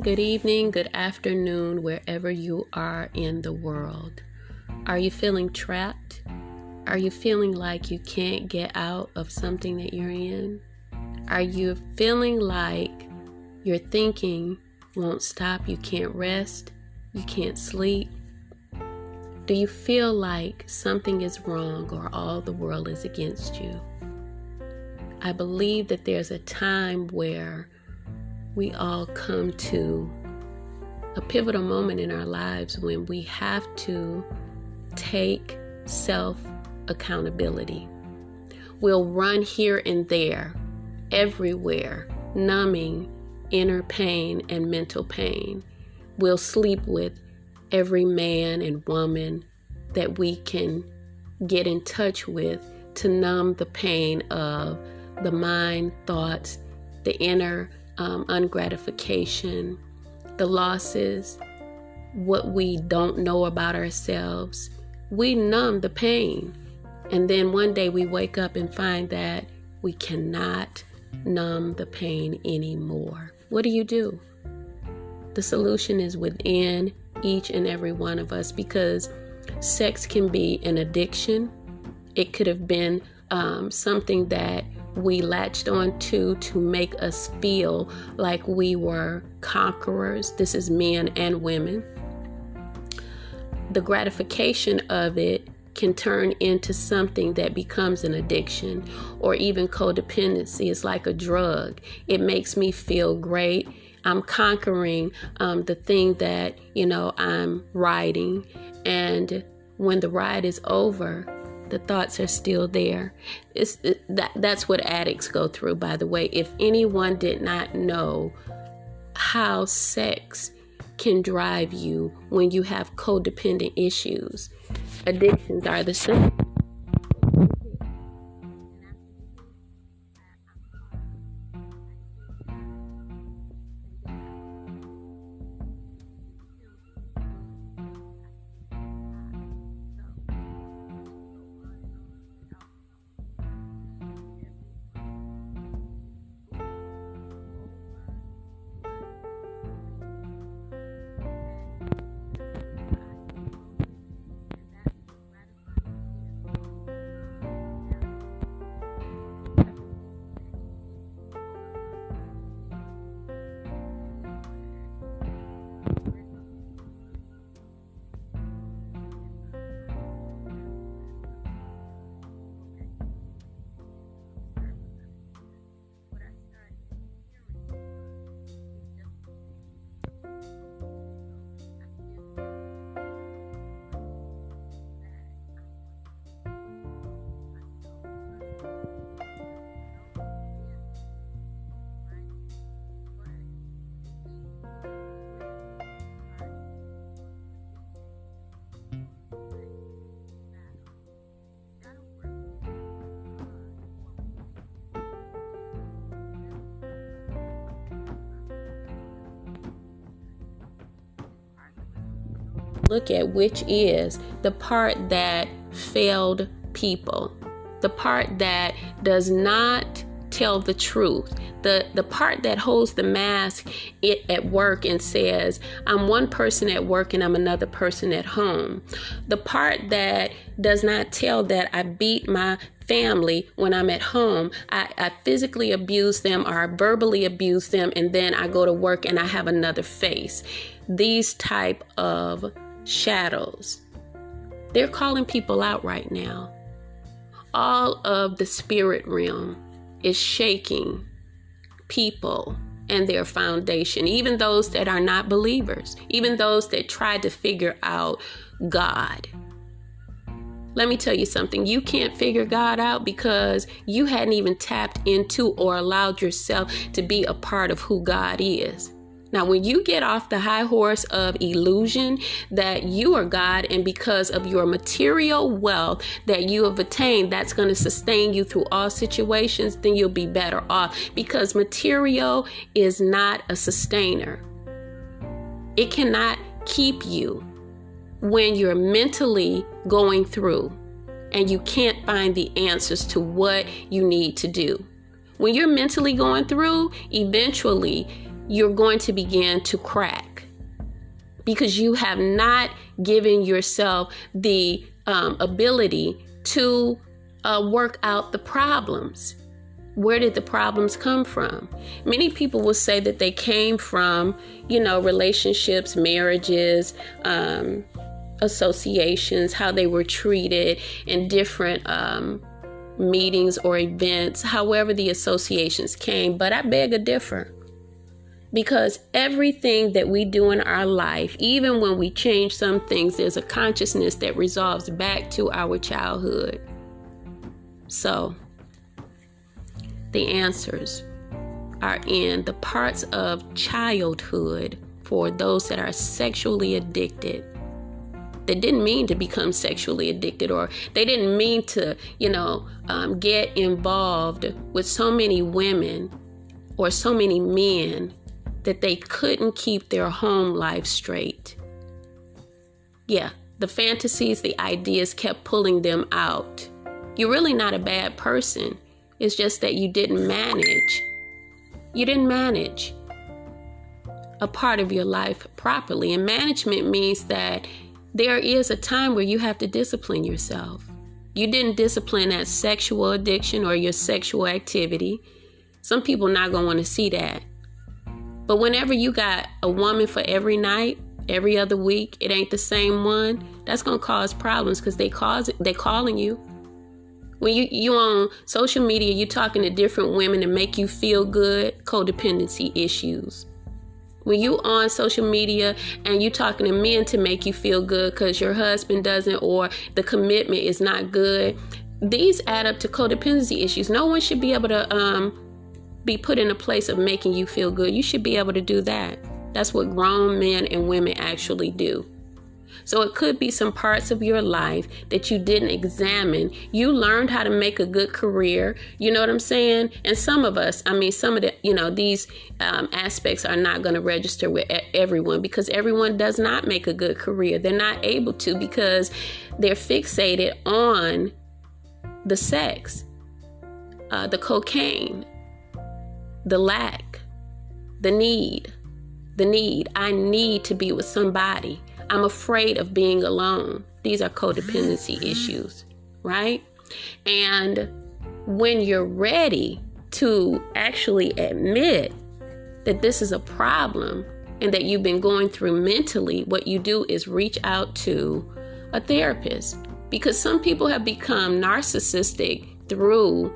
Good evening, good afternoon, wherever you are in the world. Are you feeling trapped? Are you feeling like you can't get out of something that you're in? Are you feeling like your thinking won't stop? You can't rest? You can't sleep? Do you feel like something is wrong or all the world is against you? I believe that there's a time where we all come to a pivotal moment in our lives when we have to take self-accountability. We'll run here and there, everywhere, numbing inner pain and mental pain. We'll sleep with every man and woman that we can get in touch with to numb the pain of the mind, thoughts, the inner ungratification, the losses, what we don't know about ourselves. We numb the pain. And then one day we wake up and find that we cannot numb the pain anymore. What do? The solution is within each and every one of us, because sex can be an addiction. It could have been something that we latched on to make us feel like we were conquerors. This is men and women. The gratification of it can turn into something that becomes an addiction, or even codependency. It's like a drug. It makes me feel great. I'm conquering the thing that, I'm riding. And when the ride is over, the thoughts are still there. That's what addicts go through, by the way. If anyone did not know how sex can drive you when you have codependent issues, addictions are the same. Look at, which is the part that failed people, the part that does not tell the truth, the part that holds the mask at work and says, I'm one person at work and I'm another person at home. The part that does not tell that I beat my family when I'm at home. I physically abuse them, or I verbally abuse them, and then I go to work and I have another face. These type of shadows, they're calling people out right now. All of the spirit realm is shaking people and their foundation, even those that are not believers, even those that try to figure out God. Let me tell you something. You can't figure God out because you hadn't even tapped into or allowed yourself to be a part of who God is. Now, when you get off the high horse of illusion that you are God, and because of your material wealth that you have attained, that's going to sustain you through all situations, then you'll be better off, because material is not a sustainer. It cannot keep you when you're mentally going through and you can't find the answers to what you need to do. When you're mentally going through, eventually you're going to begin to crack because you have not given yourself the ability to work out the problems. Where did the problems come from? Many people will say that they came from, relationships, marriages, associations, how they were treated in different meetings or events, however the associations came. But I beg to differ, because everything that we do in our life, even when we change some things, there's a consciousness that resolves back to our childhood. So the answers are in the parts of childhood for those that are sexually addicted. They didn't mean to become sexually addicted, or they didn't mean to, get involved with so many women or so many men that they couldn't keep their home life straight. Yeah, the fantasies, the ideas kept pulling them out. You're really not a bad person. It's just that you didn't manage. You didn't manage a part of your life properly. And management means that there is a time where you have to discipline yourself. You didn't discipline that sexual addiction or your sexual activity. Some people not going to want to see that. But whenever you got a woman for every night, every other week, it ain't the same one, that's going to cause problems because they calling you. When you on social media, you talking to different women to make you feel good, codependency issues. When you on social media and you talking to men to make you feel good because your husband doesn't, or the commitment is not good, these add up to codependency issues. No one should be able to be put in a place of making you feel good. You should be able to do that. That's what grown men and women actually do. So it could be some parts of your life that you didn't examine. You learned how to make a good career. You know what I'm saying? And some of us, some of the, these aspects are not going to register with everyone, because everyone does not make a good career. They're not able to because they're fixated on the sex, the cocaine, the lack, the need. I need to be with somebody. I'm afraid of being alone. These are codependency issues, right? And when you're ready to actually admit that this is a problem and that you've been going through mentally, what you do is reach out to a therapist, because some people have become narcissistic through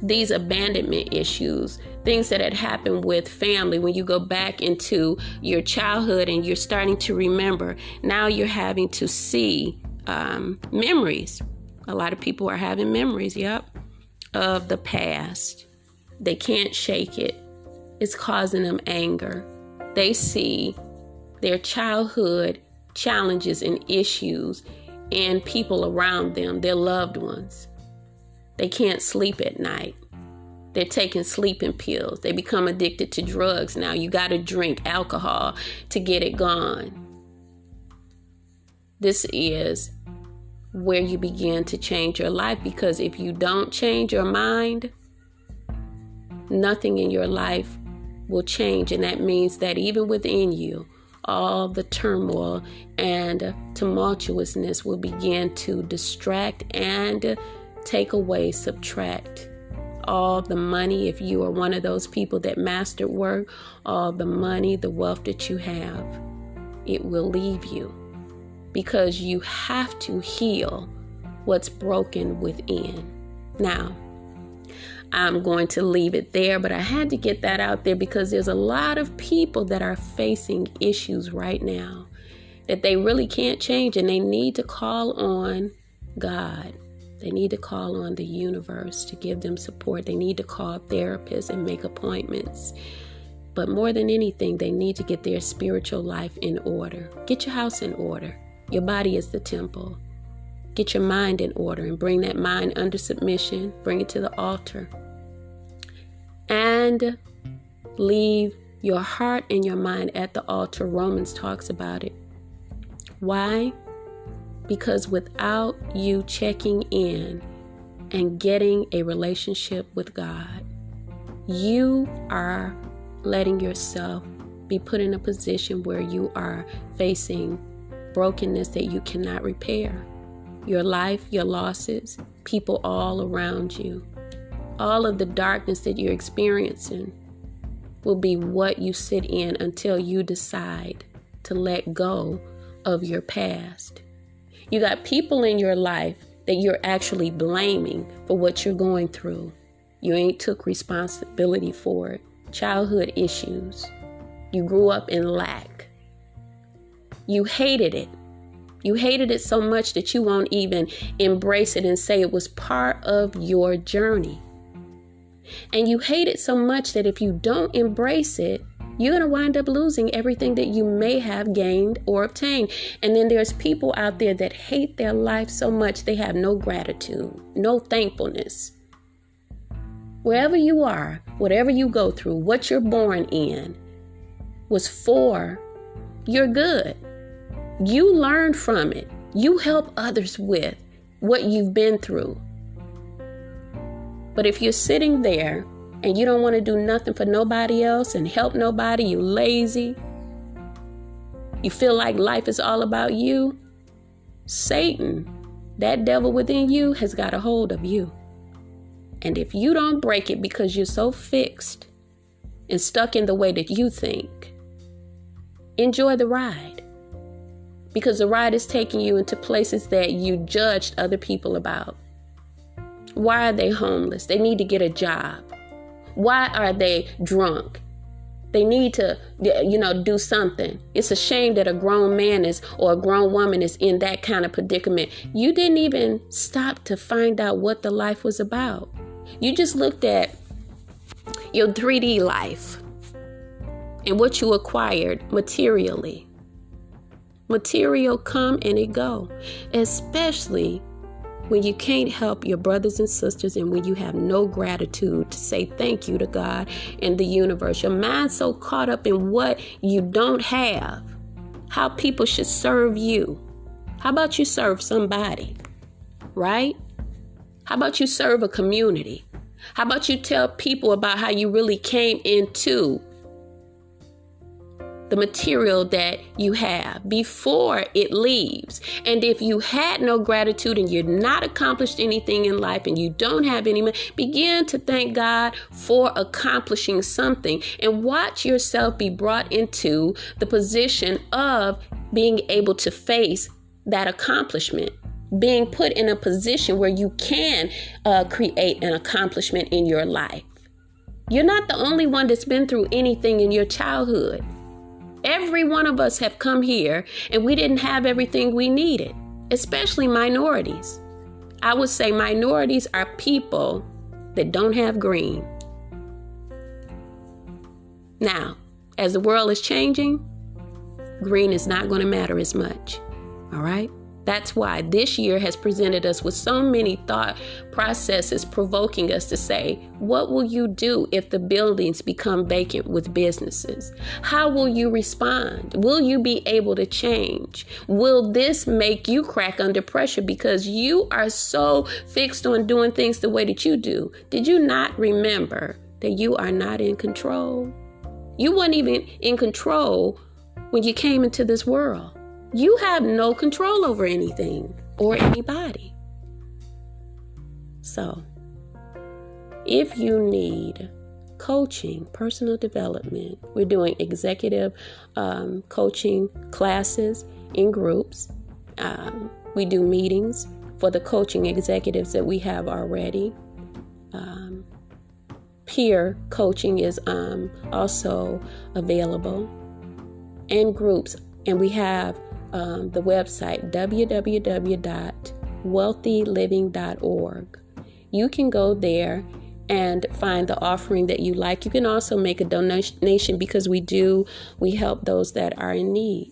these abandonment issues, things that had happened with family. When you go back into your childhood and you're starting to remember, now you're having to see memories. A lot of people are having memories, of the past. They can't shake it. It's causing them anger. They see their childhood challenges and issues in people around them, their loved ones. They can't sleep at night. They're taking sleeping pills. They become addicted to drugs now. You got to drink alcohol to get it gone. This is where you begin to change your life, because if you don't change your mind, nothing in your life will change. And that means that even within you, all the turmoil and tumultuousness will begin to distract and take away, subtract all the money. If you are one of those people that mastered work, all the money, the wealth that you have, it will leave you, because you have to heal what's broken within. Now, I'm going to leave it there, but I had to get that out there because there's a lot of people that are facing issues right now that they really can't change, and they need to call on God. They need to call on the universe to give them support. They need to call therapists and make appointments. But more than anything, they need to get their spiritual life in order. Get your house in order. Your body is the temple. Get your mind in order and bring that mind under submission. Bring it to the altar. And leave your heart and your mind at the altar. Romans talks about it. Why? Because without you checking in and getting a relationship with God, you are letting yourself be put in a position where you are facing brokenness that you cannot repair. Your life, your losses, people all around you, all of the darkness that you're experiencing will be what you sit in until you decide to let go of your past. You got people in your life that you're actually blaming for what you're going through. You ain't took responsibility for it. Childhood issues. You grew up in lack. You hated it. You hated it so much that you won't even embrace it and say it was part of your journey. And you hate it so much that if you don't embrace it, you're going to wind up losing everything that you may have gained or obtained. And then there's people out there that hate their life so much they have no gratitude, no thankfulness. Wherever you are, whatever you go through, what you're born in was for your good. You learn from it. You help others with what you've been through. But if you're sitting there and you don't want to do nothing for nobody else and help nobody, you lazy, you feel like life is all about you, Satan, that devil within you, has got a hold of you. And if you don't break it because you're so fixed and stuck in the way that you think, enjoy the ride. Because the ride is taking you into places that you judged other people about. Why are they homeless? They need to get a job. Why are they drunk? They need to, do something. It's a shame that a grown man or a grown woman is in that kind of predicament. You didn't even stop to find out what the life was about. You just looked at your 3D life and what you acquired materially. Material come and it go, especially when you can't help your brothers and sisters and when you have no gratitude to say thank you to God and the universe. Your mind's so caught up in what you don't have, how people should serve you. How about you serve somebody, right? How about you serve a community? How about you tell people about how you really came into the material that you have before it leaves? And if you had no gratitude and you're not accomplished anything in life and you don't have any money, begin to thank God for accomplishing something and watch yourself be brought into the position of being able to face that accomplishment, being put in a position where you can create an accomplishment in your life. You're not the only one that's been through anything in your childhood. Every one of us have come here and we didn't have everything we needed, especially minorities. I would say minorities are people that don't have green. Now, as the world is changing, green is not going to matter as much. All right? That's why this year has presented us with so many thought processes provoking us to say, what will you do if the buildings become vacant with businesses? How will you respond? Will you be able to change? Will this make you crack under pressure because you are so fixed on doing things the way that you do? Did you not remember that you are not in control? You weren't even in control when you came into this world. You have no control over anything or anybody. So, if you need coaching, personal development, we're doing executive coaching classes in groups. We do meetings for the coaching executives that we have already. Peer coaching is also available, and groups. And we have the website www.wealthyliving.org. You can go there and find the offering that you like. You can also make a donation because we help those that are in need.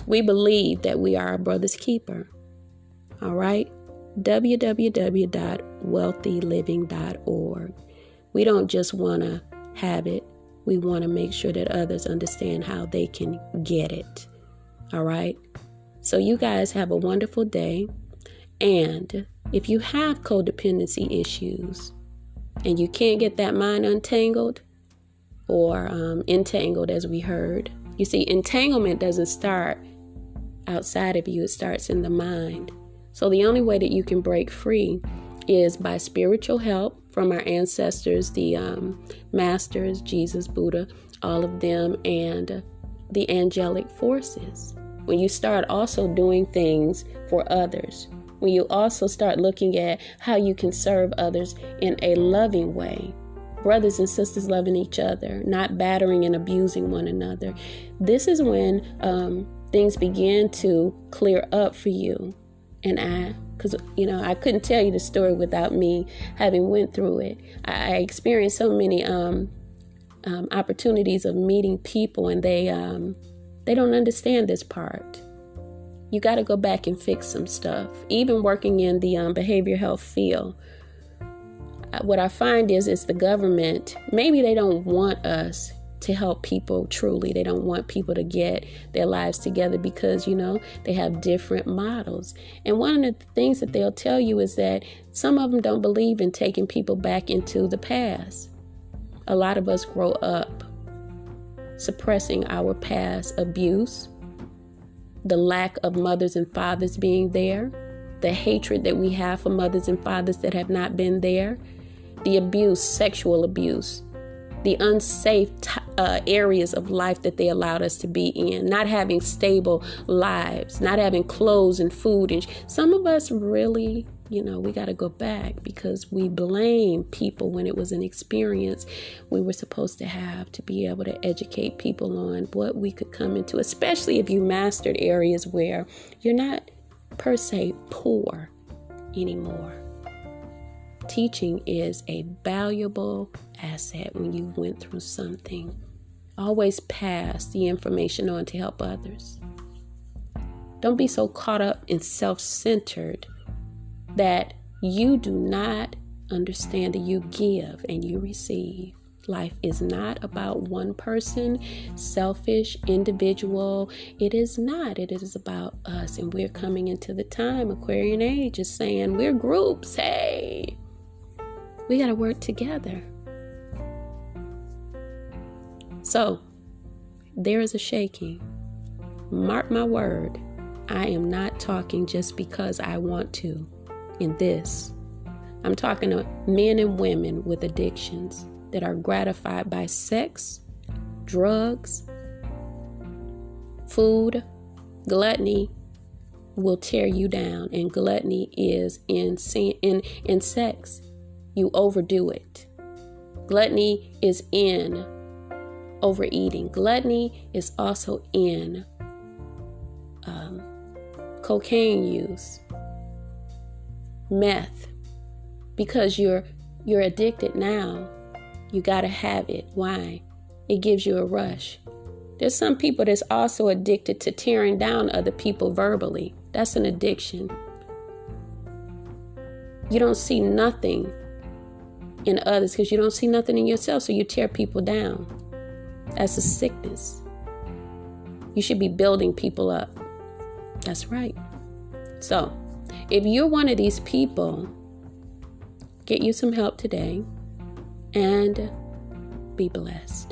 We believe that we are our brother's keeper. All right. www.wealthyliving.org. We don't just want to have it. We want to make sure that others understand how they can get it. All right. So you guys have a wonderful day. And if you have codependency issues and you can't get that mind untangled or entangled, as we heard, you see, entanglement doesn't start outside of you. It starts in the mind. So the only way that you can break free is by spiritual help from our ancestors, the masters, Jesus, Buddha, all of them, and the angelic forces. When you start also doing things for others, when you also start looking at how you can serve others in a loving way, brothers and sisters loving each other, not battering and abusing one another, this is when things begin to clear up for you. And because, I couldn't tell you the story without me having went through it. I experienced so many opportunities of meeting people, and they don't understand this part. You got to go back and fix some stuff. Even working in the behavioral health field, what I find is the government, maybe they don't want us to help people truly. They don't want people to get their lives together because, they have different models. And one of the things that they'll tell you is that some of them don't believe in taking people back into the past. A lot of us grow up suppressing our past abuse, the lack of mothers and fathers being there, the hatred that we have for mothers and fathers that have not been there, the abuse, sexual abuse, the unsafe areas of life that they allowed us to be in, not having stable lives, not having clothes and food. And some of us really, we got to go back because we blame people when it was an experience we were supposed to have to be able to educate people on what we could come into, especially if you mastered areas where you're not per se poor anymore. Teaching is a valuable asset when you went through something. Always pass the information on to help others. Don't be so caught up and self-centered that you do not understand that you give and you receive. Life is not about one person, selfish, individual. It is not. It is about us. And we're coming into the time, Aquarian age is saying we're groups. Hey, we got to work together. So there is a shaking. Mark my word. I am not talking just because I want to in this. I'm talking to men and women with addictions that are gratified by sex, drugs, food. Gluttony will tear you down, and gluttony is in sex. You overdo it. Gluttony is in overeating. Gluttony is also in cocaine use, meth, because you're addicted now. You got to have it. Why? It gives you a rush. There's some people that's also addicted to tearing down other people verbally. That's an addiction. You don't see nothing in others because you don't see nothing in yourself, so you tear people down. That's a sickness. You should be building people up. That's right. So, if you're one of these people, get you some help today and be blessed.